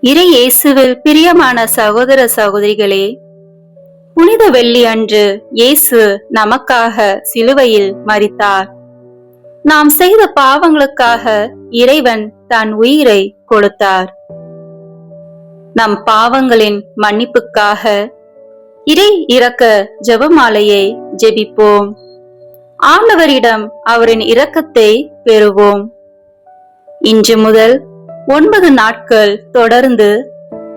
இறை இயேசுவில் பிரியமான சகோதர சகோதரிகளே, புனித வெள்ளி அன்று இயேசு நமக்காக சிலுவையில் மரித்தார். நாம் செய்த பாவங்களுக்காக இறைவன் தன் உயிரை கொடுத்தார். நம் பாவங்களின் மன்னிப்புக்காக இறை இரக்க ஜெபமாலையை ஜெபிப்போம். ஆண்டவரிடம் அவரின் இரக்கத்தை பெறுவோம். இன்று முதல் 9 நாட்கள் தொடர்ந்து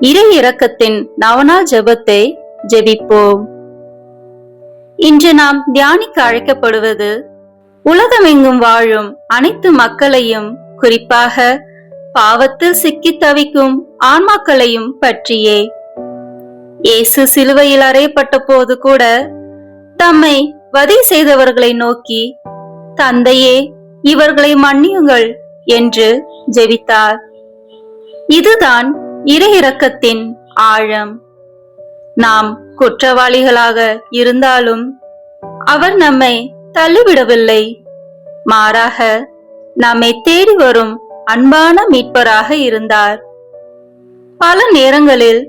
இறை இரக்கத்தின் நவநாள் ஜெபத்தை ஜெபிப்போம். இன்று நாம் தியானிக்க அழைக்கப்படுவது உலகமெங்கும் வாழும் அனைத்து மக்களையும், குறிப்பாக பாவத்தில் சிக்கி தவிக்கும் ஆன்மாக்களையும் பற்றியே. இயேசு சிலுவையில் அறையப்பட்ட போது கூட தம்மை வதை செய்தவர்களை நோக்கி, தந்தையே, இவர்களை மன்னியுங்கள் என்று ஜெபித்தார். இதுதான் இறை இரக்கத்தின் ஆழம். நாம் குற்றவாளிகளாக இருந்தாலும் அவர் நம்மை தள்ளிவிடவில்லை. மாறாக நம்மை தேடி வரும் அன்பான மீட்பராக இருந்தார். பல நேரங்களில்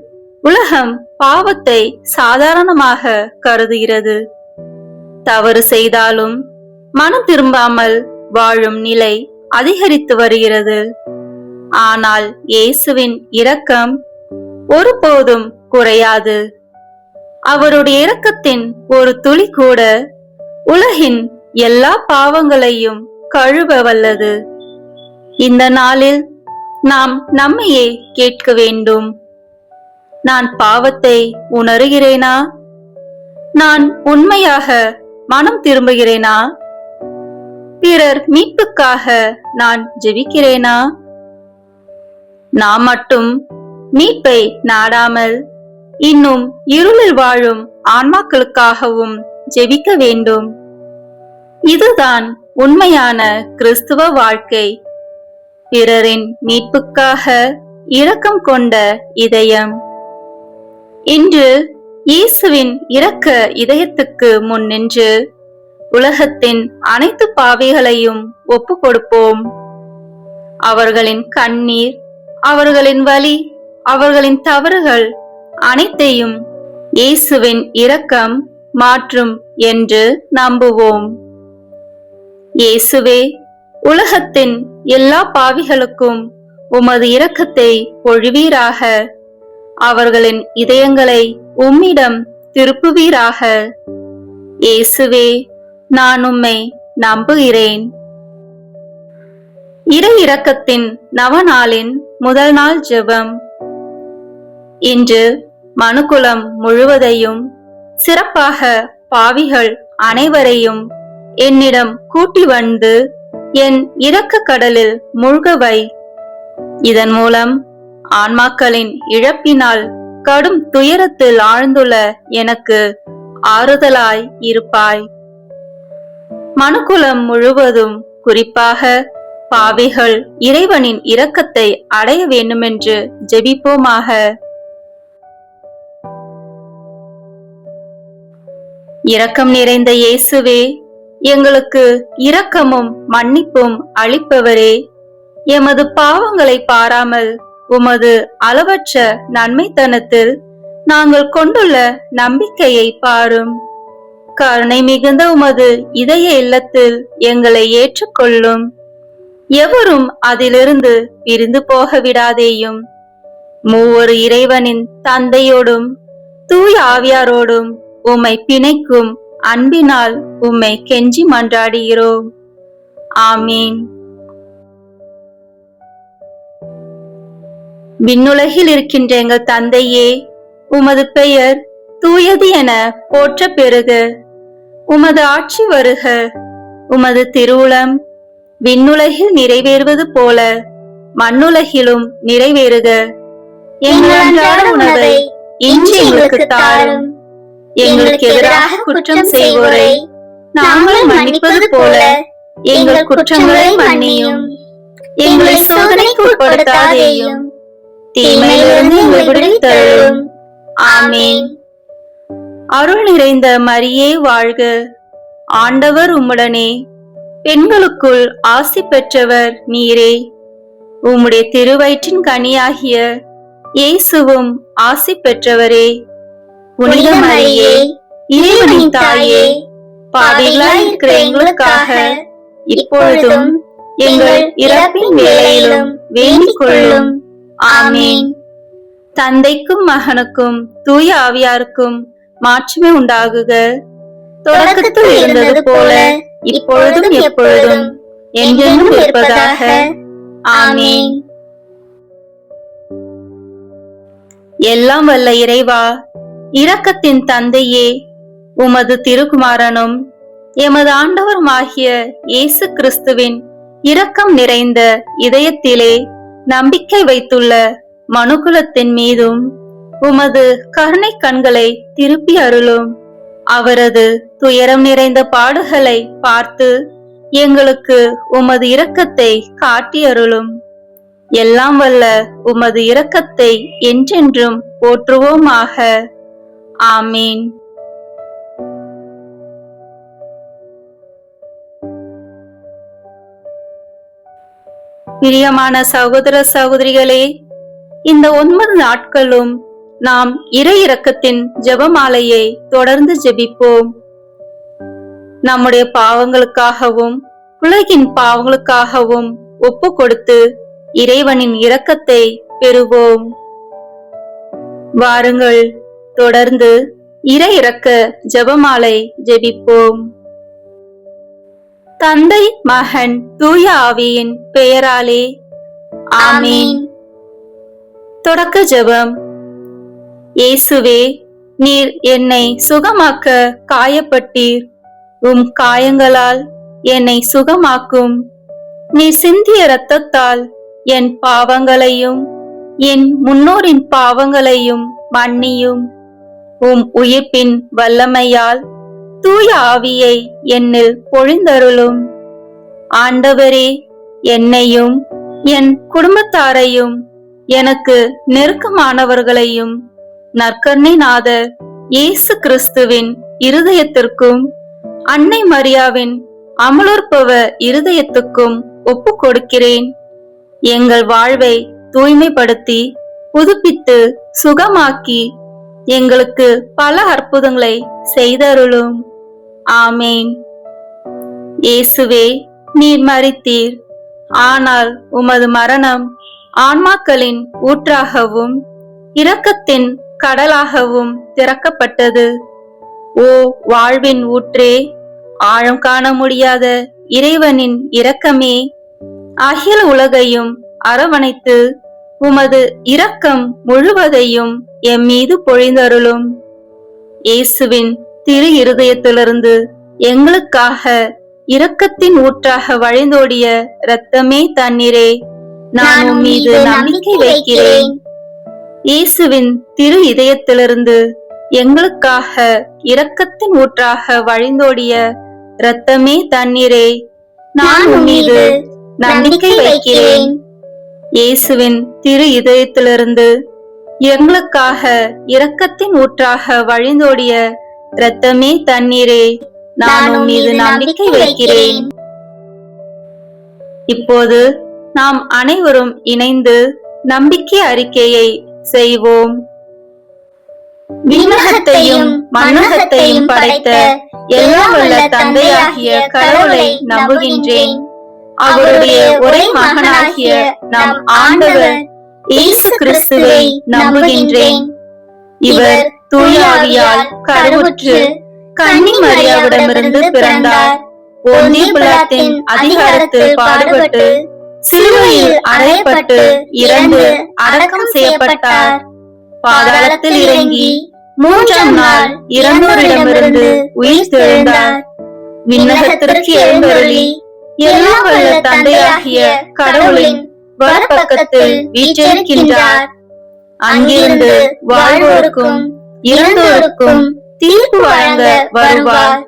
உலகம் பாவத்தை சாதாரணமாக கருதுகிறது. தவறு செய்தாலும் மனம் திரும்பாமல் வாழும் நிலை அதிகரித்து வருகிறது. ஆனால் இயேசுவின் இரக்கம் ஒருபோதும் குறையாது. அவருடைய இரக்கத்தின் ஒரு துளி கூட உலகின் எல்லா பாவங்களையும் கழுவ வல்லது. இந்த நாளில் நாம் நம்மையே கேட்க வேண்டும். நான் பாவத்தை உணர்கிறேனா? நான் உண்மையாக மனம் திரும்புகிறேனா? பிறர் மீட்புக்காக நான் ஜெபிக்கிறேனா? நாம் மட்டும் மீட்பை நாடாமல் இன்னும் இருளில் வாழும் ஆன்மாக்களுக்காகவும் ஜெபிக்க வேண்டும். இதுதான் உண்மையான கிறிஸ்துவ வாழ்க்கை. பிறரின் மீட்புக்காக இரக்கம் கொண்ட இதயம். இன்று இயேசுவின் இரக்க இதயத்துக்கு முன் நின்று உலகத்தின் அனைத்து பாவிகளையும் ஒப்பு கொடுப்போம். அவர்களின் கண்ணீர், அவர்களின் வலி, அவர்களின் தவறுகள் அனைத்தையும் இயேசுவின் இரக்கம் மாற்றும் என்று நம்புவோம். இயேசுவே, உலகத்தின் எல்லா பாவிகளுக்கும் உமது இரக்கத்தை பொழிவீராக. அவர்களின் இதயங்களை உம்மிடம் திருப்புவீராக. இயேசுவே, நான் உம்மை நம்புகிறேன். இறை இரக்கத்தின் நவநாளின் முதல் நாள் ஜெபம். இன்று மனுக்குலம் முழுவதையும், சிறப்பாக பாவிகள் அனைவரையும் என்னிடம் கூட்டி வந்து என் இரக்க கடலில் மூழ்கவை. இதன் மூலம் ஆன்மாக்களின் இழப்பினால் கடும் துயரத்தில் ஆழ்ந்துள்ள எனக்கு ஆறுதலாய் இருப்பாய். மனுக்குலம் முழுவதும், குறிப்பாக பாவிகள் இறைவனின் இரக்கத்தை அடைய வேண்டுமென்று ஜெபிப்போமாக. இரக்கம் நிறைந்த இயேசுவே, எங்களுக்கு இரக்கமும் மன்னிப்பும் அளிப்பவரே, எமது பாவங்களை பாராமல் உமது அளவற்ற நன்மைத்தனத்தில் நாங்கள் கொண்டுள்ள நம்பிக்கையை பாரும். கருணை மிகுந்த உமது இதய இல்லத்தில் எங்களை ஏற்றுக்கொள்ளும். எவரும் அதிலிருந்து பிரிந்து போக விடாதேயும். மூவொரு இறைவனின் தந்தையோடும் தூய ஆவியாரோடும் உம்மை பிணைக்கும் அன்பினால் உம்மை கெஞ்சி மன்றாடுகிறோம். ஆமீன். விண்ணுலகில் இருக்கின்ற எங்கள் தந்தையே, உமது பெயர் தூயது என போற்ற பெறுக. உமது ஆட்சி வருக. உமது திருவுளம் விண்ணுலகில் நிறைவேறுவது போல மண்ணுலகிலும் நிறைவேறுக. எங்கள் அன்றாட உணவை இன்று எங்களுக்கு தாரும். எங்களுக்கு எதிராக குற்றம் செய்வோரை நாங்கள் மன்னிப்பது போல எங்கள் குற்றங்களை மன்னியும். எங்களை சோதனைக்கு உட்படுத்தாதேயும், தீமையிலிருந்து எங்களை விடுவித்தருளும். ஆமீன். அருள் நிறைந்த மரியே வாழ்க. ஆண்டவர் உம்முடனே. பெண்களுக்குள் ஆசி பெற்றவர் நீரே. உம்முடைய திருவயிற்றின் கனியாகிய இயேசுவும் ஆசி பெற்றவரே. புனித மரியே, இறைவனின் தாயே, பாவிகளாய் இருக்கிற எங்களுக்காக இப்பொழுதும் எங்கள் இறப்பின் வேளையிலும் வேண்டிக் கொள்ளும். ஆமீன். தந்தைக்கும் மகனுக்கும் தூய ஆவியாருக்கும் மாட்சிமை உண்டாகுக. தொடக்கத்தில் இருந்தது போல இப்பொழுதும் எப்பொழுதும் என்றென்றும் இருப்பதாக. ஆமீன். எல்லாம் வல்ல இறைவா, இரக்கத்தின் தந்தையே, உமது திருக்குமாரனும் எமது ஆண்டவருமாகிய இயேசு கிறிஸ்துவின் இரக்கம் நிறைந்த இதயத்திலே நம்பிக்கை வைத்துள்ள மனுக்குலத்தின் மீதும் உமது கருணை கண்களை திருப்பி அருளும். அவரது துயரம் நிறைந்த பாடுகளை பார்த்து எங்களுக்கு உமது இரக்கத்தை காட்டி அருளும். எல்லாம் வல்ல உமது இரக்கத்தை என்றென்றும் போற்றுவோமாக. ஆமீன். பிரியமான சகோதர சகோதரிகளே, இந்த 9 நாட்களும் நாம் இறை இரக்கத்தின் ஜெபமாலையை தொடர்ந்து ஜெபிப்போம். நம்முடைய பாவங்களுக்காகவும் உலகின் பாவங்களுக்காகவும் ஒப்பு கொடுத்து இறைவனின் இரக்கத்தை பெறுவோம். வாருங்கள், தொடர்ந்து இறை இரக்க ஜெபமாலை ஜெபிப்போம். தந்தை, மகன், தூய ஆவியின் பெயராலே ஆமீன். தொடக்க ஜெபம். இயேசுவே, நீர் என்னை சுகமாக்க காயப்பட்டீர். உம் காயங்களால் என்னை சுகமாக்கும். நீர் சிந்திய இரத்தத்தால் என் பாவங்களையும் என் முன்னோரின் பாவங்களையும் மன்னியும். உம் உயிர்ப்பின் வல்லமையால் தூய ஆவியை என்னில் பொழிந்தருளும். ஆண்டவரே, என்னையும் என் குடும்பத்தாரையும் எனக்கு நெருக்கமானவர்களையும் நற்கருணை நாதர் இயேசு கிறிஸ்துவின் இருதயத்திற்கும் அன்னை மரியாவின் அமலோற்பவ இருதயத்துக்கும் ஒப்பு கொடுக்கிறேன். எங்கள் வாழ்வை தூய்மைப்படுத்தி புதுப்பித்து சுகமாக்கி எங்களுக்கு பல அற்புதங்களை செய்தருளும். ஆமேன். இயேசுவே, நீர் மரித்தீர். ஆனால் உமது மரணம் ஆன்மாக்களின் ஊற்றாகவும் இரக்கத்தின் கடலாகவும் திறக்கப்பட்டது. ஓ வாழ்வின் ஊற்றே, ஆழம் காண முடியாத இறைவனின் இரக்கமே, அகில உலகையும் அரவணைத்து உமது இரக்கம் முழுவதையும் எம் மீது பொழிந்தருளும். இயேசுவின் திரு இருதயத்திலிருந்து எங்களுக்காக இரக்கத்தின் ஊற்றாக வழிந்தோடிய இரத்தமே தண்ணீரே, நான் உம் மீது நம்பிக்கை வைக்கிறேன். இயேசுவின் திரு இதயத்திலிருந்து எங்களுக்காக இரக்கத்தின் ஊற்றாக வழிந்தோடிய இரத்தமே தண்ணீரே, நான் உம் மீது நம்பிக்கை வைக்கிறேன். இயேசுவின் திரு இதயத்திலிருந்து எங்களுக்காக இரக்கத்தின் ஊற்றாக வழிந்தோடிய இரத்தமே தண்ணீரே, நான் உம் மீது நம்பிக்கை வைக்கிறேன். இப்போது நாம் அனைவரும் இணைந்து நம்பிக்கை அறிக்கையை செய்வோம். விண்ணகத்தையும் மண்ணகத்தையும் படைத்த எல்லாம் வல்ல தந்தையாகிய கடவுளை நம்புகின்றேன். அவருடைய ஒரே மகனாகிய நம் ஆண்டவர் இயேசு கிறிஸ்துவை நம்புகின்றேன். இவர் தூய ஆவியால் கருவுற்று கன்னி மரியாவிடமிருந்து பிறந்தார். போந்திய பிலாத்தின் அதிகாரத்தில் பாடுபட்டு சிலுவையில் அறையப்பட்டு இறந்து அடக்கம் செய்யப்பட்டார். பாதாளத்தில் இறங்கி 3ஆம் நாள் இறந்தோரிடமிருந்து உயிர் தெழுந்தார். விண்ணகத்திற்கு எழுந்தருளி எல்லாம் வல்ல தந்தையாகிய கடவுளின் வலப்பக்கத்தில் வீற்றிருக்கின்றார். அங்கிருந்து வாழ்வோருக்கும் இறந்தோருக்கும் தீர்ப்பு வழங்க வருவார்.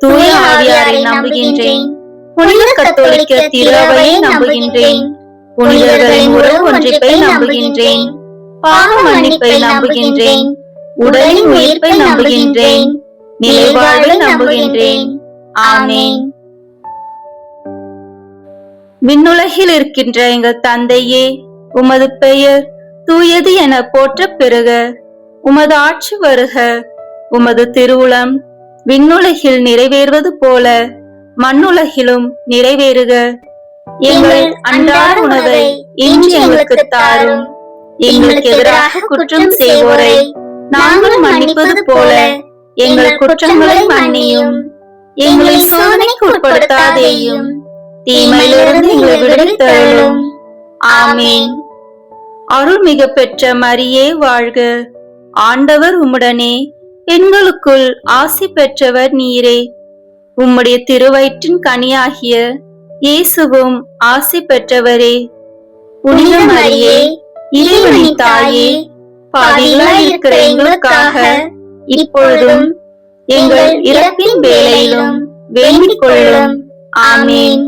தூய ஆவியாரை நம்புகின்றேன். புனித கத்தோலிக்க திருவையை நம்புகின்றேன். புனிதர்களின் உறவு ஒன்றிப்பை நம்புகின்றேன். பாவ மன்னிப்பை நம்புகின்றேன். உடலின் உயிர்ப்பை நம்புகின்றேன். நிலைவாழ்வை நம்புகின்றேன். ஆமேன். விண்ணுலகில் இருக்கின்ற எங்கள் தந்தையே, உமது பெயர் தூயது என போற்றப் பெறுக. உமது ஆட்சி வருக. உமது திருவுளம் விண்ணுலகில் நிறைவேறுவது போல மண்ணுலகிலும் நிறைவேறுக. எங்கள் அன்றாட உணவை இன்று எங்களுக்கு தாரும். எங்களுக்கு எதிராக குற்றம் செய்வோரை நாங்கள் மன்னிப்பது போல எங்கள் குற்றங்களை மன்னியும். எங்களை சோதனைக்கு உட்படுத்தாதேயும், தீமையிலிருந்து எங்களை விடுவித்தருளும். ஆமேன். அருள்மிகு பெற்ற மரியே வாழ்க. ஆண்டவர் உம்முடனே, பெண்களுக்குள் ஆசி பெற்றவர் நீரே. உம்முடைய திருவயிற்றின் கனியாகிய இயேசுவும் ஆசி பெற்றவரே. புனித மரியே, இறைவனின் தாயே, பாவிகளாய் இருக்கிற எங்களுக்காக இப்பொழுதும் எங்கள் இறப்பின் வேளையிலும் வேண்டிக் கொள்ளும். ஆமேன்.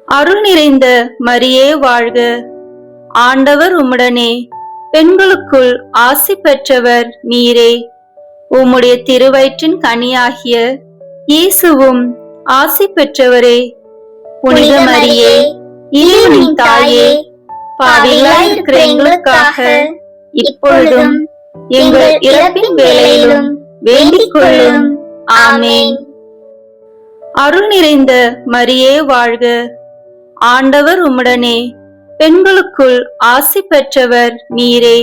அருள் நிறைந்த மரியே வாழ்க. ஆண்டவர் உம்முடனே, பெண்களுக்குள் ஆசி பெற்றவர் நீரே. உம்முடைய திருவயிற்றின் கனியாகிய இயேசுவும் ஆசி பெற்றவரே. புனித மரியே, இறைவனின் தாயே, பாவிகளாய் இருக்கிற எங்களுக்காக இப்பொழுதும் எங்கள் இறப்பின் வேளையிலும் வேண்டிக் கொள்ளும். ஆமேன். அருள் நிறைந்த மரியே வாழ்க. ஆண்டவர் உம்முடனே, பெண்களுக்குள் ஆசி பெற்றவர் நீரே.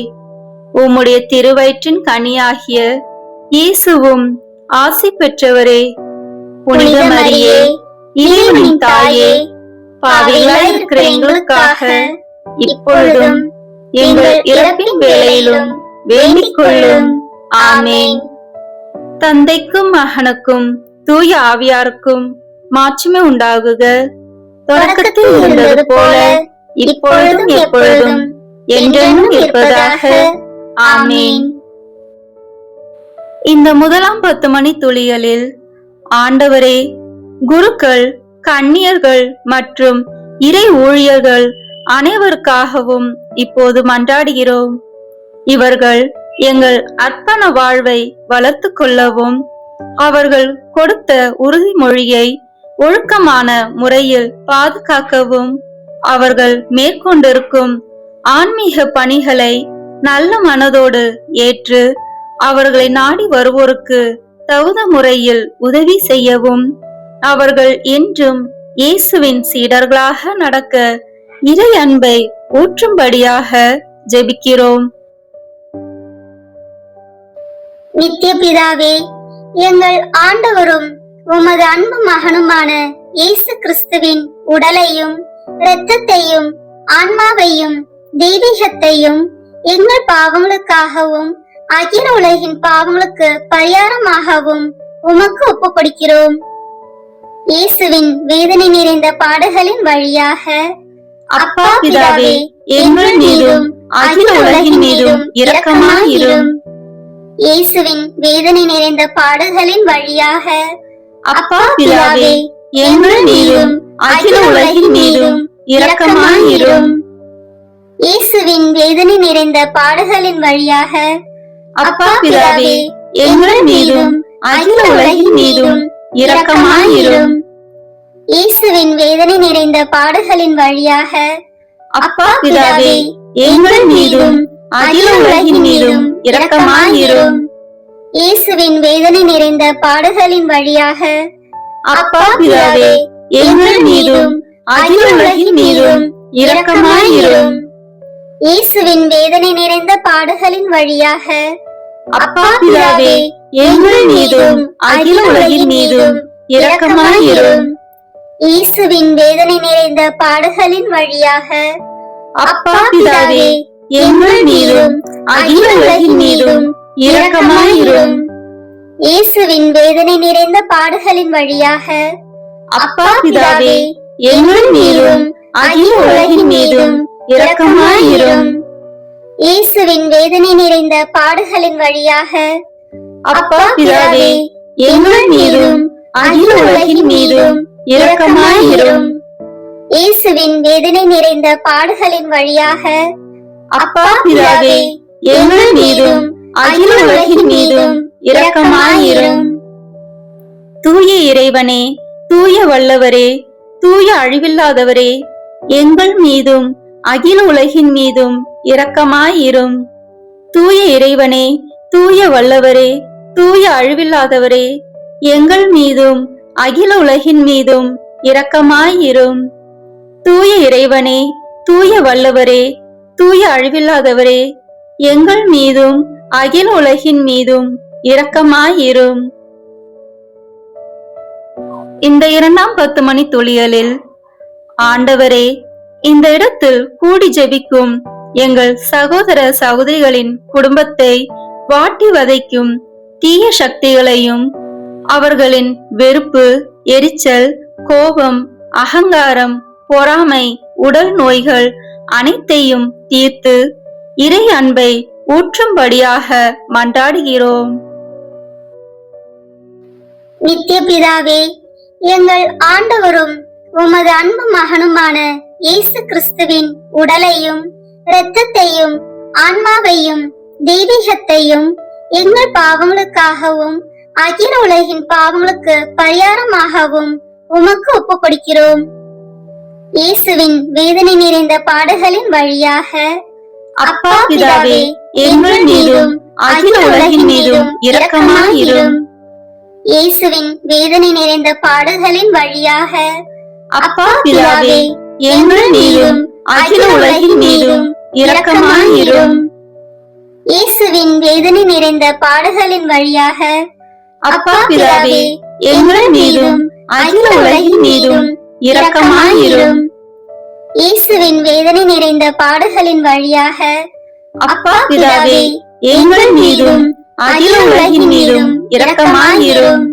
உம்முடைய திருவயிற்றின் கனியாகிய இயேசுவும் ஆசி பெற்றவரே. புனித மரியே, இறைவனின் தாயே, பாவிகளாய் இருக்கிற எங்களுக்காக இப்பொழுதும் எங்கள் இறப்பின் வேளையிலும் வேண்டிக் கொள்ளும். ஆமேன். தந்தைக்கும் மகனுக்கும் தூய ஆவியாருக்கும் மாட்சிமை உண்டாகுக. தொடக்கத்தில் இருந்தது போல இப்பொழுதும் எப்பொழுதும் என்றென்றும் இருப்பதாக. ஆமேன். இந்த முதலாம் 10 மணி துளிகளில் ஆண்டவரே, குருக்கள், கன்னியர்கள் மற்றும் இறை ஊழியர்கள் அனைவருக்காகவும் இப்போது மன்றாடுகிறோம். இவர்கள் எங்கள் அர்ப்பண வாழ்வை வளர்த்து கொள்ளவும், அவர்கள் கொடுத்த உறுதிமொழியை ஒழுக்கமான முறையில் பாதுகாக்கவும், அவர்கள் மேற்கொண்டிருக்கும் ஆன்மீக பணிகளை நல்ல மனதோடு ஏற்று அவர்களை நாடி வருவோருக்கு தகுந்த முறையில் உதவி செய்யவும், அவர்கள் என்றும் இயேசுவின் சீடர்களாக நடக்க இறை அன்பை ஊற்றும்படியாக ஜெபிக்கிறோம். நித்திய பிதாவே, எங்கள் ஆண்டவரும் உமது அன்பு மகனுமான இயேசு கிறிஸ்துவின் உடலையும் இரத்தத்தையும் ஆன்மாவையும் தெய்வீகத்தையும் எங்கள் பாவங்களுக்காகவும் அகில உலகின் பாவங்களுக்கு பரிகாரமாகவும் உமக்கு ஒப்பு கொடுக்கிறோம். இயேசுவின் வேதனை நிறைந்த பாடுகளின் வழியாக அப்பா பிதாவே, எங்கள் மீதும் அகில உலகின் மீதும் இரக்கமாயிரும். இயேசுவின் வேதனை நிறைந்த பாடுகளின் வழியாக அப்பா பிதாவே, எங்கள் மீதும் அகில உலகின் மீதும் இரக்கமாயிரும். இயேசுவின் வேதனை நிறைந்த பாடுகளின் வழியாக அப்பா பிதாவே, எங்கள் மீதும் அகில உலகின் மீதும் இரக்கமாயிரும். இயேசுவின் வேதனை நிறைந்த பாடுகளின் வழியாக அப்பா பிதாவே, எங்கள் மீதும் அகில உலகின் மீதும் இரக்கமாயிரும். இயேசுவின் வேதனை நிறைந்த பாடுகளின் வழியாக அப்பா பிதாவே, எங்கள் மீதும் அகில உலகின் மீதும் இரக்கமாயிரும். இயேசுவின் வேதனை நிறைந்த பாடுகளின் வழியாக அப்பா பிதாவே, எங்கள் மீதும் அகில உலகின் மீதும் இரக்கமாயிரும். இயேசுவின் வேதனை நிறைந்த பாடுகளின் வழியாக அப்பா பிதாவே, எங்கள் மீதும் அகில உலகின் மீதும் இரக்கமாயிரும். இயேசுவின் வேதனை நிறைந்த பாடுகளின் வழியாக அப்பா பிதாவே, எங்கள் மீதும் அகில உலகின் மீதும் இரக்கமாயிரும். இயேசுவின் வேதனை நிறைந்த பாடுகளின் வழியாக அப்பா பிதாவே, எங்கள் மீதும் அகில உலகின் மீதும் இரக்கமாயிரும். இயேசுவின் வேதனை நிறைந்த பாடுகளின் வழியாக அப்பா பிதாவே, எங்கள் மீதும் அகில உலகின் மீதும் இரக்கமாயிரும். தூய இறைவனே, தூய வல்லவரே, தூய அழிவில்லாதவரே, எங்கள் மீதும் அகில உலகின் மீதும் இரக்கமாயிரும். தூய இறைவனே, தூய வல்லவரே, தூய அழிவில்லாதவரே, எங்கள் மீதும் அகில உலகின் மீதும் இரக்கமாயிரும். தூய இறைவனே, தூய வல்லவரே, தூய அழிவில்லாதவரே, எங்கள் மீதும் அகில உலகின் மீதும் இரக்கமாயிரும். இந்த 2ஆம் 10 மணி துளியலில், ஆண்டவரே, இந்த இடத்தில் கூடி ஜெபிக்கும் எங்கள் சகோதர சகோதரிகளின் குடும்பத்தை வாட்டி வதைக்கும் தீய சக்திகளையும் அவர்களின் வெறுப்பு, எரிச்சல், கோபம், அகங்காரம், பொறாமை, உடல் நோய்கள் அனைத்தையும் தீர்த்து இறை அன்பை ஊற்றும்படியாக மன்றாடுகிறோம். நித்திய பிதாவே, எங்கள் ஆண்டவரும் உமது அன்பு மகனுமான இயேசு கிறிஸ்துவின் உடலையும் இரத்தத்தையும் ஆன்மாவையும் தெய்வீகத்தையும் எங்கள் பாவங்களுக்காகவும் அகில உலகின் பாவங்களுக்கு பரிகாரமாகவும் உமக்கு ஒப்புக் கொடுக்கிறோம். இயேசுவின் வேதனை நிறைந்த பாடுகளின் வழியாக அப்பா பிதாவே, எங்கள் மீதும் அகில உலகின் மீதும் இரக்கமாயிரும். இயேசுவின் வேதனை நிறைந்த பாடுகளின் வழியாக அப்பா பிதாவே, எங்கள் மீதும் அகில உலகின் மீதும் இரக்கமாயிரும். இயேசுவின் வேதனை நிறைந்த பாடுகளின் வழியாக அப்பா பிதாவே, எங்கள் மீதும் அகில உலகின் மீதும் இரக்கமாயிரும். இயேசுவின் வேதனை நிறைந்த பாடுகளின் வழியாக அப்பா பிதாவே, எங்கள் மீதும் அகில உலகின் மீதும் இரக்கமாயிரும்.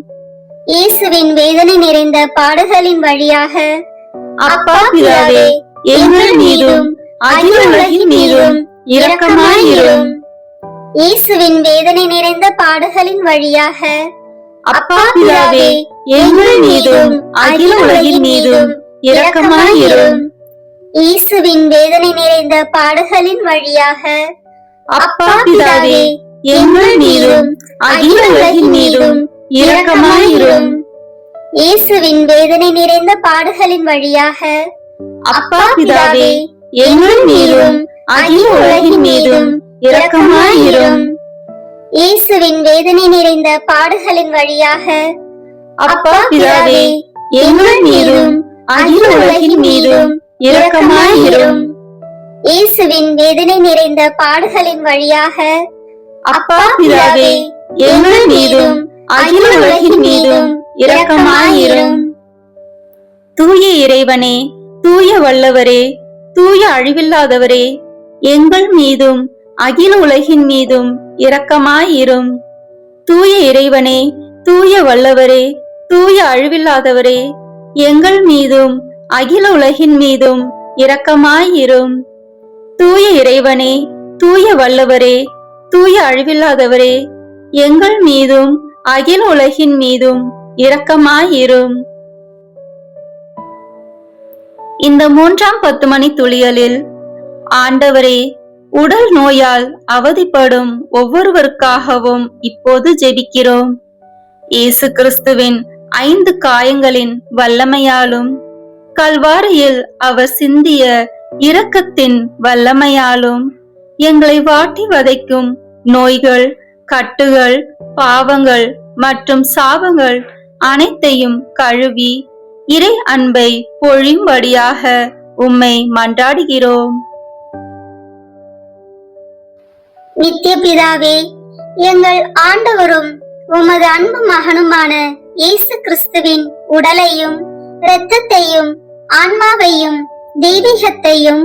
இயேசுவின் வேதனை நிறைந்த பாடுகளின் வழியாக அப்பா பிதாவே, எங்கள் மீதும் அகில உலகின் மீதும் இரக்கமாயிரும். இயேசுவின் வேதனை நிறைந்த பாடுகளின் வழியாக அப்பா பிதாவே, எங்கள் மீதும் அகில உலகின் மீதும் இரக்கமாயிரும். இயேசுவின் வேதனை நிறைந்த பாடுகளின் வழியாக அப்பா பிதாவே, எங்கள் மீதும் அகில உலகின் மீதும் இரக்கமாயிரும். இயேசுவின் வேதனை நிறைந்த பாடுகளின் வழியாக அப்பா பிதாவே, எங்கள் மீதும் அகில உலகின் மீதும் இரக்கமாயிரும். இயேசுவின் வேதனை நிறைந்த பாடுகளின் வழியாக அப்பா பிதாவே, எங்கள் மீதும் அகில உலகின் மீதும் இரக்கமாயிரும். இயேசுவின் வேதனை நிறைந்த பாடுகளின் வழியாக அப்பா பிதாவே, எங்கள் மீதும் அகில உலகின் மீதும் இரக்கமாயிரும். தூய இறைவனே, தூய வல்லவரே, தூய அழிவில்லாதவரே, எங்கள் மீதும் அகில உலகின் மீதும் இரக்கமாயிரும். தூய இறைவனே, தூய வல்லவரே, தூய அழிவில்லாதவரே, எங்கள் மீதும் அகில உலகின் மீதும் இரக்கமாயிரும். தூய இறைவனே, தூய வல்லவரே, தூய அழிவில்லாதவரே, எங்கள் மீதும் அகில உலகின் மீதும் இரக்கமாயிரும். இந்த 3ஆம் 10 மணி துளியலில், ஆண்டவரே, உடல் நோயால் அவதிப்படும் ஒவ்வொருவருக்காகவும் இப்போது ஜெபிக்கிறோம். இயேசு கிறிஸ்துவின் 5 காயங்களின் வல்லமையாலும் கல்வாரியில் அவர் சிந்திய இரக்கத்தின் வல்லமையாலும் எங்களை வாட்டி வதைக்கும் நோய்கள், கட்டுகள், பாவங்கள் மற்றும் சாபங்கள் அனைத்தையும் கழுவி இறை அன்பை பொழியும்படியாக உம்மை மன்றாடுகிறோம். நித்திய பிதாவே, எங்கள் ஆண்டவரும் உமது அன்பு மகனுமான இயேசு கிறிஸ்துவின் உடலையும் இரத்தத்தையும் ஆன்மாவையும் தெய்வீகத்தையும்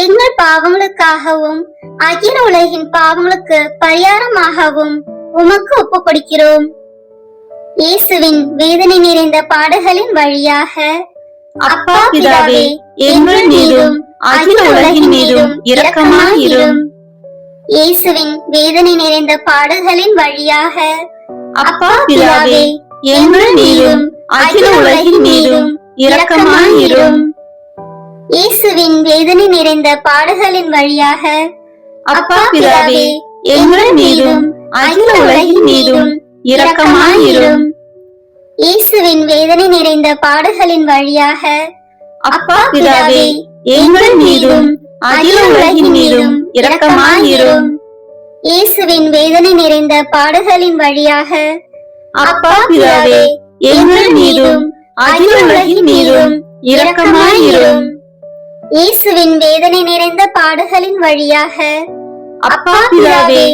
எங்கள் பாவங்களுக்காகவும் அகில உலகின் பாவங்களுக்கு பரிகாரமாகவும் உமக்கு ஒப்புக் கொடுக்கிறோம். இயேசுவின் வேதனை நிறைந்த பாடுகளின் வழியாக அப்பா பிதாவே, எங்கள் மீதும் அகில உலகின் மீதும் இரக்கமாயிரும். இயேசுவின் வேதனை நிறைந்த பாடுகளின் வழியாக அப்பா பிதாவே, எங்கள் மீதும் அகில உலகின் மீதும் இரக்கமாயிரும். இயேசுவின் வேதனை நிறைந்த பாடுகளின் வழியாக அப்பா பிதாவே, எங்கள் மீதும் அகில உலகின் மீதும் இரக்கமாயிரும். இயேசுவின் வேதனை நிறைந்த பாடுகளின் வழியாக அப்பா பிதாவே, எங்கள் மீதும் அகில உலகின் மீதும் இரக்கமாயிரும். இயேசுவின் வேதனை நிறைந்த பாடுகளின் வழியாக அப்பா பிதாவே, எங்கள் மீதும் அகில உலகின் மீதும் இரக்கமாயிரும். இயேசுவின் வேதனை நிறைந்த பாடுகளின் வழியாக அப்பா பிதாவே,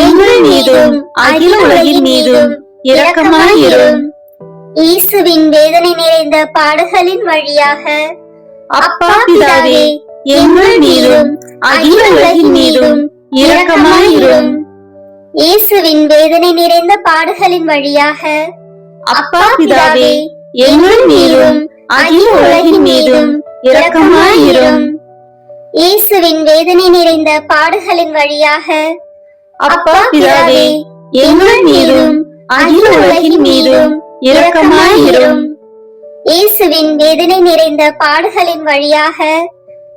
எங்கள் மீதும் அகில உலகின் மீதும் இரக்கமாயிரும். இயேசுவின் வேதனை நிறைந்த பாடுகளின் வழியாக அப்பா பிதாவே, எங்கள் மீதும் அகில உலகின் மீதும் இரக்கமாயிரும். இயேசுவின் வேதனை நிறைந்த பாடுகளின் வழியாக அப்பா பிதாவே, எங்கள் மீதும் அகில உலகின் மீதும் இரக்கமாயிரும். இயேசுவின் வேதனை நிறைந்த பாடுகளின் வழியாக அப்பா பிதாவே, எங்கள் மீதும் அகில உலகின் மீதும் இரக்கமாயிரும். இயேசுவின் வேதனை நிறைந்த பாடுகளின் வழியாக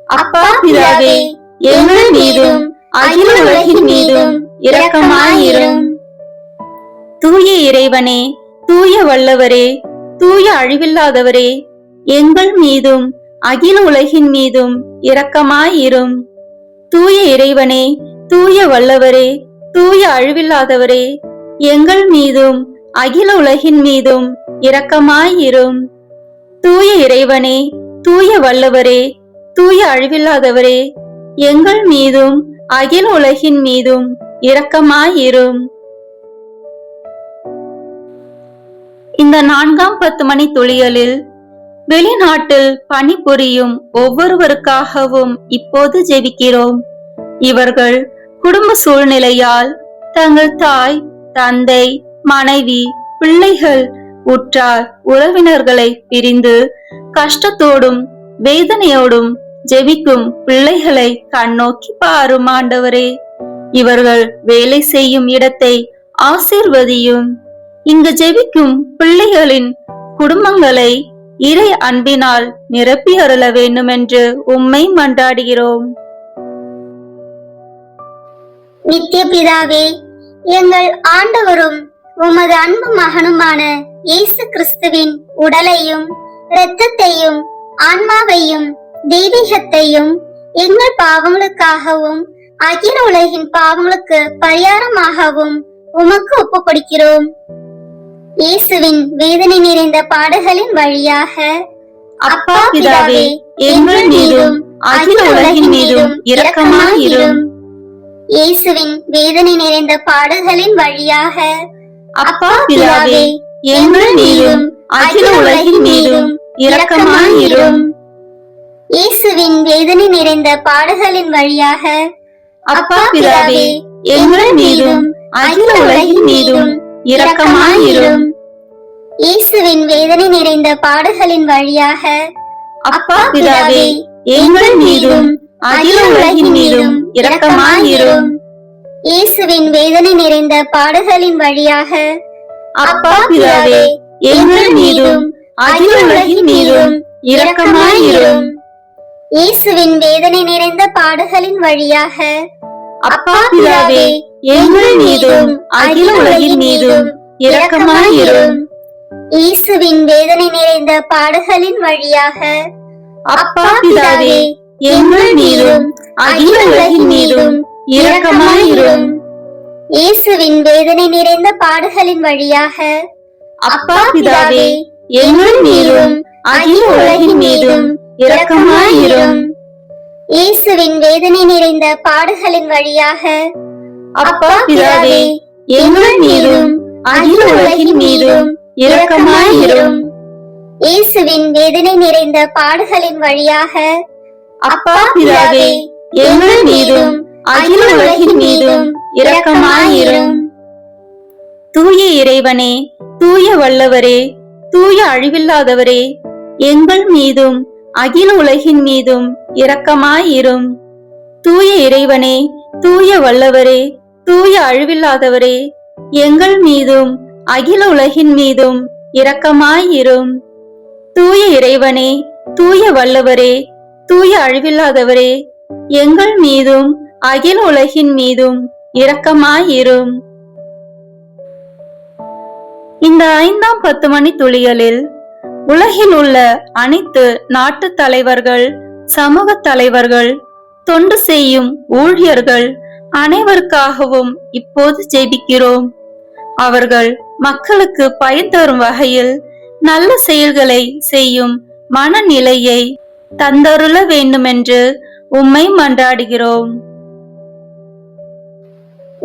அப்பா பிதாவே, எங்கள் மீதும் அகில உலகின் மீதும் இரக்கமாயிரும். தூய இறைவனே, தூய வல்லவரே, தூய அழிவில்லாதவரே, எங்கள் மீதும் அகில உலகின் மீதும் இரக்கமாயிரும். தூய இறைவனே, தூய வல்லவரே, தூய அழிவில்லாதவரே, எங்கள் மீதும் அகில உலகின் மீதும் இரக்கமாயிரும். தூய இறைவனே, தூய வல்லவரே, தூய அழிவில்லாதவரே, எங்கள் மீதும் அகில உலகின் மீதும் இரக்கமாயிரும். இந்த 4ஆம் 10 மணி துளிகளில் வெளிநாட்டில் பணிபுரியும் ஒவ்வொருவருக்காகவும் இப்போது ஜெபிக்கிறோம். இவர்கள் குடும்ப சூழ்நிலையால் தங்கள் தாய், தந்தை, மனைவி, பிள்ளைகள், உற்றார் உறவினர்களை பிரிந்து கஷ்டத்தோடும் வேதனையோடும் ஜெபிக்கும் பிள்ளைகளை கண்ணோக்கி பாரும் ஆண்டவரே. இவர்கள் வேலை செய்யும் இடத்தை ஆசீர்வதியும். இங்கு ஜெபிக்கும் பிள்ளைகளின் குடும்பங்களை இறை அன்பினால் நிரப்பி அருள வேண்டும் என்று உம்மை மன்றாடுகிறோம். நித்திய பிதாவே, எங்கள் ஆண்டவரும் உமது அன்பு மகனுமான இயேசு கிறிஸ்துவின் உடலையும் இரத்தத்தையும் ஆன்மாவையும் தெய்வீகத்தையும் எங்கள் பாவங்களுக்காகவும் அகில உலகின் பாவங்களுக்கு பரிகாரமாகவும் உமக்கு ஒப்புக் கொடுக்கிறோம். இயேசுவின் வேதனை நிறைந்த பாடுகளின் வழியாக அப்பா பிதாவே, எங்கள் மீதும் அகில உலகின் மீதும் இரக்கமாயிரும். இயேசுவின் வேதனை நிறைந்த பாடுகளின் வழியாக அப்பா பிதாவே, எங்கள் மீதும் அகில உலகின் மீதும் இரக்கமாயிரும். இயேசுவின் வேதனை நிறைந்த பாடுகளின் வழியாக அப்பா பிதாவே, எங்கள் மீதும் அகில உலகின் மீதும் இரக்கமாயிரும். இயேசுவின் வேதனை நிறைந்த பாடுகளின் வழியாக அப்பா பிதாவே, எங்கள் மீதும் அகில உலகின் மீதும் இரக்கமாயிரும். இயேசுவின் வேதனை நிறைந்த பாடுகளின் வழியாக அப்பா பிதாவே, எங்கள் மீதும் அகில உலகின் மீதும் இரக்கமாயிரும். இயேசுவின் வேதனை நிறைந்த பாடுகளின் வழியாக அப்பா பிதாவே, எங்கள் மீதும் அகில உலகின் மீதும் இரக்கமாயிரும். இயேசுவின் வேதனை நிறைந்த பாடுகளின் வழியாக அப்பா பிதாவே, எங்கள் மீதும் அகில உலகின் மீதும் இரக்கமாயிரும். இயேசுவின் வேதனை நிறைந்த பாடுகளின் வழியாக அப்பா பிதாவே, எங்கள் மீதும் அகில உலகின் மீதும் இரக்கமாயிரும். இயேசுவின் வேதனை நிறைந்த பாடுகளின் வழியாக அப்பா பிதாவே, எங்கள் மீதும் அகில உலகின் மீதும் இரக்கமாயிரும். இயேசுவின் வேதனை நிறைந்த பாடுகளின் வழியாக அப்பா பிதாவே, எங்கள் மீதும் அகில உலகின் மீதும் இரக்கமாயிரும். தூய இறைவனே, தூய வல்லவரே, தூய அழிவில்லாதவரே, எங்கள் மீதும் அகில உலகின் மீதும் இரக்கமாயிரும். தூய இறைவனே, தூய வல்லவரே, தூய அழிவில்லாதவரே, எங்கள் மீதும் அகில உலகின் மீதும் இரக்கமாயிரும். தூய இறைவனே, தூய வல்லவரே, தூய அழிவில்லாதவரே, எங்கள் மீதும் அகில உலகின் மீதும் இரக்கமாயிரும். இந்த 5ஆம் 10 மணி துளிகளில் உலகில் உள்ள அனைத்து நாட்டு தலைவர்கள், சமூக தலைவர்கள், தொண்டு செய்யும் ஊழியர்கள் அனைவருக்காகவும் இப்போது ஜெபிக்கிறோம். அவர்கள் மக்களுக்கு பயன் தரும் வகையில் நல்ல செயல்களை செய்யும் மனநிலையை தந்தருள வேண்டுமென்று உம்மை மன்றாடுகிறோம்.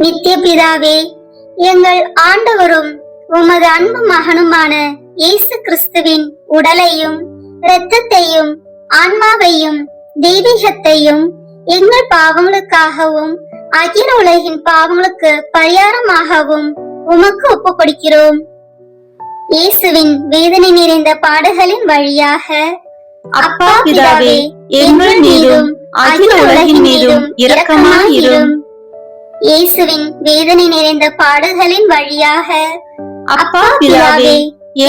நித்திய பிதாவே, எங்கள் ஆண்டவரும் உமது அன்பு மகனுமான இயேசு கிறிஸ்துவின் உடலையும் இரத்தத்தையும் ஆன்மாவையும் தெய்வீகத்தையும் எங்கள் பாவங்களுக்காகவும் அகில உலகின் பாவங்களுக்கு பரிகாரமாகவும் உமக்கு ஒப்புக் கொடுக்கிறோம். இயேசுவின் வேதனை நிறைந்த பாடுகளின் வழியாக அப்பா பிதாவே, எங்கள் மீதும் அகில உலகின் மீதும் இரக்கமாயிரும். இயேசுவின் வேதனை நிறைந்த பாடுகளின் வழியாக அப்பா பிதாவே,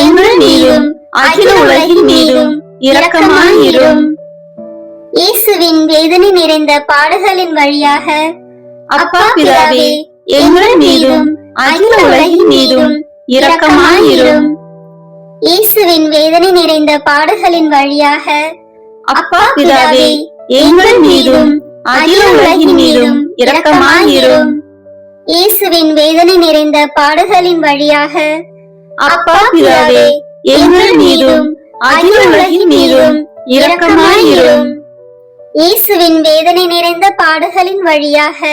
எங்கள் மீதும் அகில உலகின் மீதும் இரக்கமாயிரும். இயேசுவின் வேதனை நிறைந்த பாடுகளின் வழியாக அப்பா பிதாவே, எங்கள் மீதும் அகில உலகின் மீதும் இரக்கமாயிரும். இயேசுவின் வேதனை நிறைந்த பாடுகளின் வழியாக அப்பா பிதாவே, எங்கள் மீதும் அகில உலகின் மீதும் இரக்கமாயிரும். இயேசுவின் வேதனை நிறைந்த பாடுகளின் வழியாக அப்பா பிதாவே, எங்கள் மீதும் அகில உலகின் மீதும் இரக்கமாயிரும். இயேசுவின் வேதனை நிறைந்த பாடுகளின் வழியாக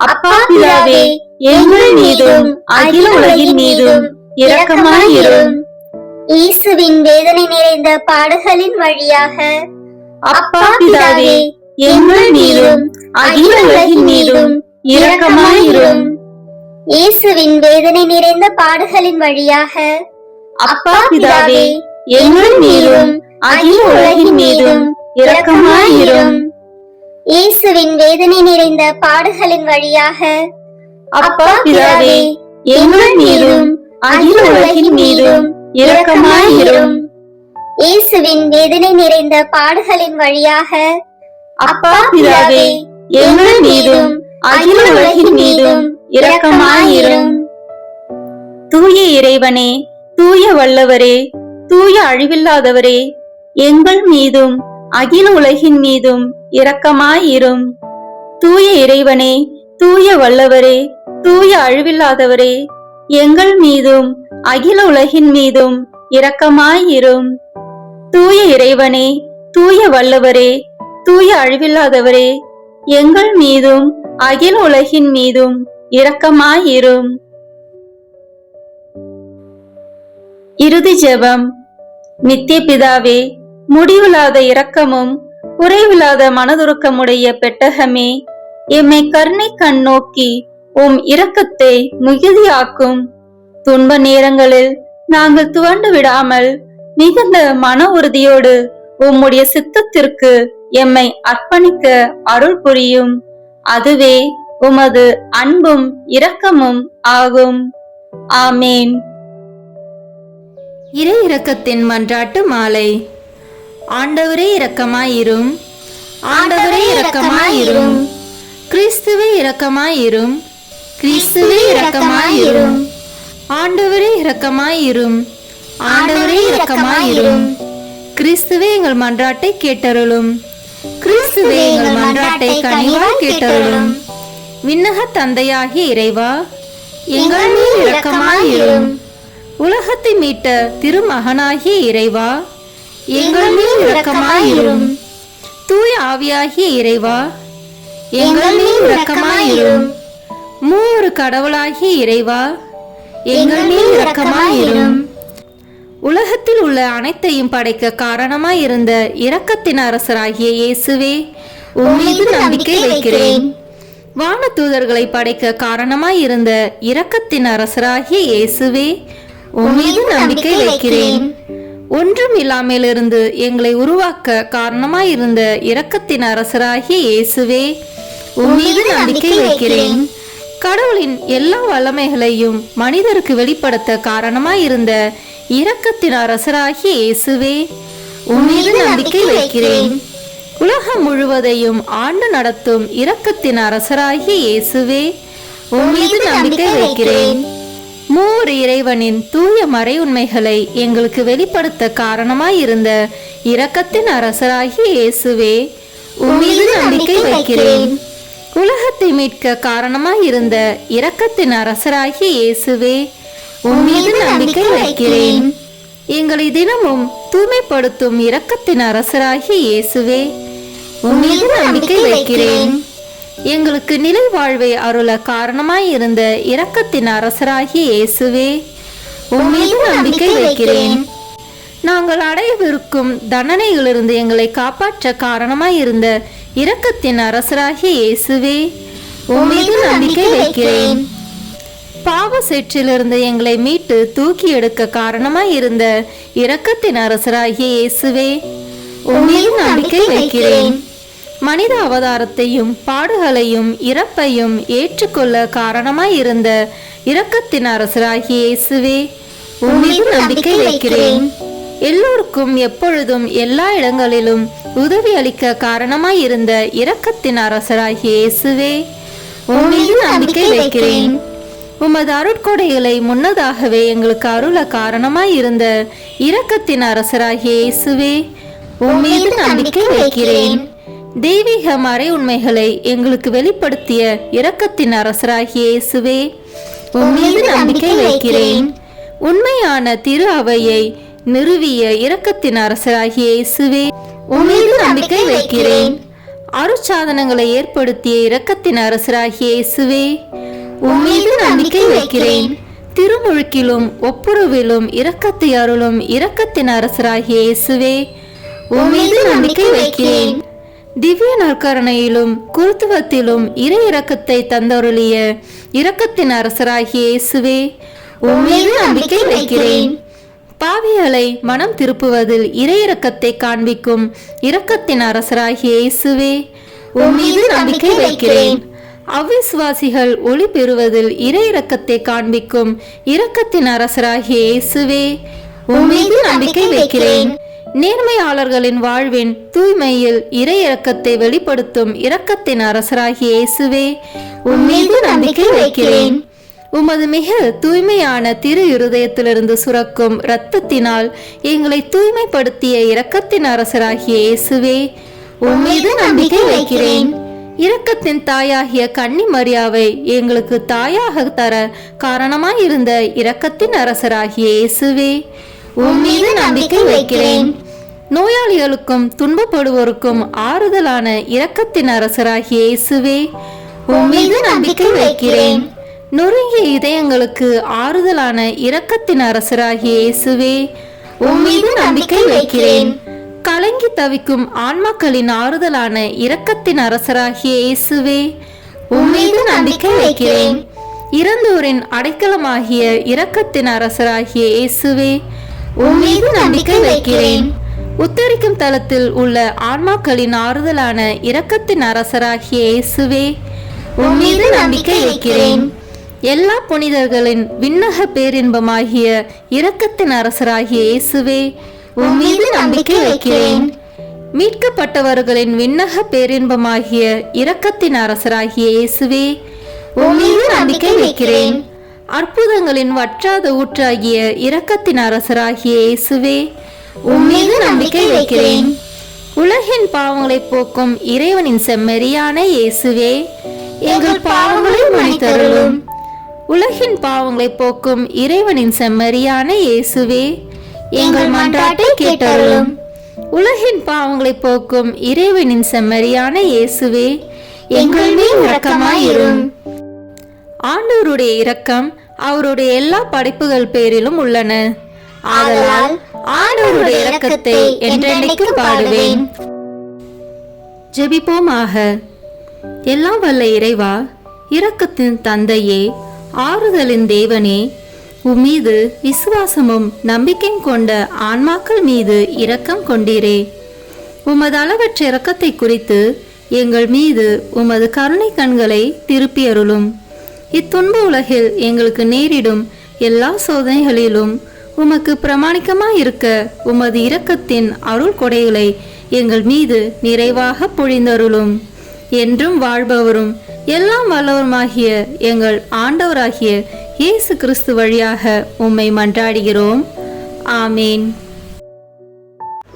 அப்பா பிதாவே, எங்கள் மீதும் அகில உலகின் மீதும் இரக்கமாயிரும். இயேசுவின் வேதனை நிறைந்த பாடுகளின் வழியாக அப்பா பிதாவே, எங்கள் மீதும் அகில உலகின் மீதும் இரக்கமாயிரும். இயேசுவின் வேதனை நிறைந்த பாடுகளின் வழியாக அப்பா பிதாவே, எங்கள் மீதும் அகில உலகின் மீதும் இரக்கமாயிரும். இயேசுவின் வேதனை நிறைந்த பாடுகளின் வழியாக அப்பா பிதாவே, எங்கள் மீதும் அகில உலகின் மீதும் இரக்கமாயிரும். இயேசுவின் வேதனை நிறைந்த பாடுகளின் வழியாக அப்பா பிதாவே, எங்கள் மீதும் அகில உலகின் மீதும் இரக்கமாயிரும். தூய இறைவனே, தூய வல்லவரே, தூய அழிவில்லாதவரே, எங்கள் மீதும் அகில உலகின் மீதும் இரக்கமாயிரும். தூய இறைவனே, தூய வல்லவரே, தூய அழிவில்லாதவரே, எங்கள் மீதும் அகில உலகின் மீதும் இரக்கமாயிரும். தூய இறைவனே, தூய வல்லவரே, தூய அழிவில்லாதவரே, எங்கள் மீதும் அகில உலகின் மீதும் இரக்கமாயிரும். இறுதி ஜெபம். நித்திய பிதாவே, முடிவில்லாத இரக்கமும் குறைவில்லாத மனதுருக்கமுடைய பெட்டகமே, எம்மை கருணை கண் நோக்கி உம் இரக்கத்தை மிகுதியாக்கும். துன்ப நேரங்களில் நாங்கள் துவண்டு விடாமல் மிகுந்த மன உறுதியோடு உம்முடைய சித்தத்திற்கு எம்மை அர்ப்பணிக்க அருள் புரியும். அதுவே உமது அன்பும் இரக்கமும் ஆகும். ஆமேன். இறை இரக்கத்தின் மன்றாட்டு மாலை. ஆண்டவரே இரக்கமாயிரும். ஆண்டவரே இரக்கமாயிரும். கிறிஸ்துவே இரக்கமாயிரும். கிறிஸ்துவே இரக்கமாயிரும். ஆண்டவரே இரக்கமாயிரும். ஆண்டவரே இரக்கமாயிரும். கிறிஸ்துவே எங்கள் மன்றாட்டை கேட்டருளும். கிறிஸ்துவே எங்கள் மன்றாட்டை கனிவாய் கேட்டருளும். விண்ணக தந்தையாகிய இறைவா, எங்கள் மேல் இரக்கமாயிரும். உலகத்தை மீட்ட திருமகனாகிய இறைவா, எங்கள் மேல் இரக்கமாயிரும். தூய ஆவியாகிய இறைவா, எங்கள் மேல் இரக்கமாயிரும். மூவொரு கடவுளாகிய இறைவா, எங்கள் மேல் இரக்கமாயிரும். உலகத்தில் உள்ள அனைத்தையும் படைக்க காரணமாயிருந்த இரக்கத்தின் அரசராகிய இயேசுவே, உம்மீது நம்பிக்கை வைக்கிறேன். வான தூதர்களை படைக்க காரணமாயிருந்த இரக்கத்தின் அரசராகிய இயேசுவே, உம்மீது நம்பிக்கை வைக்கிறேன். ஒன்றும் இல்லாமலிருந்து எங்களை உருவாக்க காரணமாயிருந்த இரக்கத்தின் அரசராகிய இயேசுவே, உம்மீது நம்பிக்கை வைக்கிறேன். கடவுளின் எல்லா வல்லமைகளையும் மனிதருக்கு வெளிப்படுத்த காரணமாயிருந்த இரக்கத்தின் அரசராகிய இயேசுவே, உம்மீது நம்பிக்கை வைக்கிறேன். உலகம் முழுவதையும் ஆண்டு நடத்தும் இரக்கத்தின் அரசராகிய இயேசுவே, உம்மீது நம்பிக்கை வைக்கிறேன். மூவர் இறைவனின் தூய மறை உண்மைகளை எங்களுக்கு வெளிப்படுத்த காரணமாயிருந்த இரக்கத்தின் அரசராகிய இயேசுவே, உம்மீது நம்பிக்கை வைக்கிறேன். உலகத்தை மீட்க காரணமாயிருந்த இரக்கத்தின் அரசராகிய இயேசுவே, உம்மீது நம்பிக்கை வைக்கிறேன். எங்களை தினமும் தூய்மைப்படுத்தும் இரக்கத்தின் அரசராகிய இயேசுவே, உம்மீது நம்பிக்கை வைக்கிறேன். எங்களுக்கு நிலை வாழ்வை அருள காரணமாயிருந்த இரக்கத்தின் அரசராகிய இயேசுவே, உம்மீது நம்பிக்கை வைக்கிறேன். நாங்கள் அடையவிருக்கும் தண்டனைகளிலிருந்து எங்களை காப்பாற்ற காரணமாயிருந்த இரக்கத்தின் அரசராகிய இயேசுவே, உம்மீது நம்பிக்கை வைக்கிறேன். பாவ சேற்றிலிருந்து எங்களை மீட்டு தூக்கி எடுக்க காரணமாயிருந்த இரக்கத்தின் அரசராகிய இயேசுவே, உம்மீது நம்பிக்கை வைக்கிறேன். மனித அவதாரத்தையும் பாடுகளையும் இறப்பையும் ஏற்றுக்கொள்ள காரணமாயிருந்த இரக்கத்தின் அரசராகிய இயேசுவே, உம்மீது நம்பிக்கை வைக்கிறேன். எல்லோருக்கும் எப்பொழுதும் எல்லா இடங்களிலும் உதவி அளிக்க காரணமாயிருந்த இரக்கத்தின் அரசராகிய இயேசுவே, உம்மீது நம்பிக்கை வைக்கிறேன். உமது அருட்கொடைகளை முன்னதாகவே எங்களுக்கு அருள காரணமாயிருந்த இரக்கத்தின் அரசராகிய இயேசுவே, உம்மீது நம்பிக்கை வைக்கிறேன். தெய்வீக மறை உண்மைகளை எங்களுக்கு வெளிப்படுத்திய இரக்கத்தின் அரசராகிய இயேசுவே, உம்மீது நம்பிக்கை வைக்கிறேன். உண்மையான திரு அவையை நிறுவிய இரக்கத்தின் அரசராகிய இயேசுவே, உம்மீது நம்பிக்கை வைக்கிறேன். அருட்சாதனங்களை ஏற்படுத்திய இரக்கத்தின் அரசராகிய இயேசுவே, உம்மீது நம்பிக்கை வைக்கிறேன். திருமுழுக்கிலும் ஒப்புரவிலும் இரக்கத்தை அருளும் இரக்கத்தின் அரசராகிய இயேசுவே, உம்மீது நம்பிக்கை வைக்கிறேன். திவ்ய நற்கருணையிலும் குருத்துவத்திலும் இறை இரக்கத்தை தந்தருளிய இரக்கத்தின் அரசராகிய இயேசுவே, உம்மீது நம்பிக்கை வைக்கிறேன். பாவிகளை மனம் திருப்புவதில் இறை இரக்கத்தை காண்பிக்கும் இரக்கத்தின் அரசராகிய இயேசுவே, உம்மீது நம்பிக்கை வைக்கிறேன். அவ்விசுவாசிகள் ஒளி பெறுவதில் இறை இரக்கத்தை காண்பிக்கும் இரக்கத்தின் அரசராகிய இயேசுவே, உம்மீது நம்பிக்கை வைக்கிறேன். நேர்மையாளர்களின் வாழ்வின் தூய்மையில் இறை இரக்கத்தை வெளிப்படுத்தும் இரக்கத்தின் அரசராகிய இயேசுவே, உம்மீது நம்பிக்கை வைக்கிறேன். உமது மிக தூய்மையான திரு இருதயத்திலிருந்து சுரக்கும் இரத்தத்தினால் எங்களை தூய்மைப்படுத்திய இரக்கத்தின் அரசராகிய இயேசுவே, உம்மீது நம்பிக்கை வைக்கிறேன். இரக்கத்தின் தாயாகிய கன்னி மரியாவை எங்களுக்கு தாயாக தர காரணமாயிருந்த இரக்கத்தின் அரசராகிய இயேசுவே, உம்மீது நம்பிக்கை வைக்கிறேன். நோயாளிகளுக்கும் துன்பப்படுவோருக்கும் ஆறுதலான இரக்கத்தின் அரசராகிய இயேசுவே, உம்மீது நம்பிக்கை வைக்கிறேன். நொறுங்கிய இதயங்களுக்கு ஆறுதலான இரக்கத்தின் அரசராகிய இயேசுவே, உம்மீது நம்பிக்கை வைக்கிறேன். கலங்கி தவிக்கும் ஆன்மாக்களின் ஆறுதலான இரக்கத்தின் அரசராகிய இயேசுவே, உம்மீது நம்பிக்கை வைக்கிறேன். இறந்தோரின் அடைக்கலமாகிய இரக்கத்தின் அரசராகிய இயேசுவே, உம்மீது நம்பிக்கை வைக்கிறேன். உத்தரிக்கும் தலத்தில் உள்ள ஆன்மாக்களின் ஆறுதலான இரக்கத்தின் அரசராகிய இயேசுவே, உம்மீது நம்பிக்கை வைக்கிறேன். எல்லா புனிதர்களின் விண்ணக பேரின்பமாகிய இரக்கத்தின் அரசராகிய இயேசுவே, உம்மீது நம்பிக்கை வைக்கிறேன். மீட்கப்பட்டவர்களின் விண்ணக பேரின்பமாகிய இரக்கத்தின் அரசராகிய இயேசுவே, உம்மீது நம்பிக்கை வைக்கிறேன். அற்புதங்களின் வற்றாத ஊற்றாகிய இரக்கத்தின் அரசராகிய இயேசுவே, உம்மீது நம்பிக்கை வைக்கிறேன். உலகின் பாவங்களை போக்கும் இறைவனின் செம்மறியான இயேசுவே, எங்கள் பாவங்களை மன்னித்தருளும். உலகின் பாவங்களை போக்கும் இறைவனின் செம்மறியான இயேசுவே, எங்கள் மன்றாட்டை கேட்டருளும். உலகின் பாவங்களை போக்கும் இறைவனின் செம்மறியான இயேசுவே, எங்கள் மேல் இரக்கமாயிரும். ஆண்டவருடைய இரக்கம் அவருடைய எல்லா படைப்புகள் பேரிலும் உள்ளன. ஆதலால் ஆண்டவருடைய இரக்கத்தை என்றென்றைக்கும் பாடுவேன். ஜெபிப்போமாக. எல்லாம் வல்ல இறைவா, இரக்கத்தின் தந்தையே, ஆறுதலின் தேவனே, உம்மீது விசுவாசமும் நம்பிக்கையும் கொண்ட ஆன்மாக்கள் மீது இரக்கம் கொண்டீரே. உமது அளவற்ற இரக்கத்தை குறித்து எங்கள் மீது உமது கருணை கண்களை திருப்பியருளும். இத்துன்ப உலகில் எங்களுக்கு நேரிடும் எல்லா சோதனைகளிலும் உமக்கு பிரமாணிக்கமாயிருக்க உமது இரக்கத்தின் அருள் கொடைகளை எங்கள் மீது நிறைவாக பொழிந்தருளும். என்றும் வாழ்பவரும் எல்லாம் வல்லவருமாகிய எங்கள் ஆண்டவராகிய இயேசு கிறிஸ்து வழியாக உம்மை மன்றாடுகிறோம். ஆமேன்.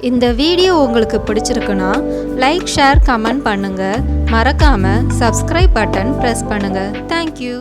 இந்த வீடியோ உங்களுக்கு பிடிச்சிருக்குன்னா லைக், ஷேர், கமெண்ட் பண்ணுங்கள். மறக்காமல் சப்ஸ்கிரைப் பட்டன் ப்ரெஸ் பண்ணுங்கள். தேங்க்யூ.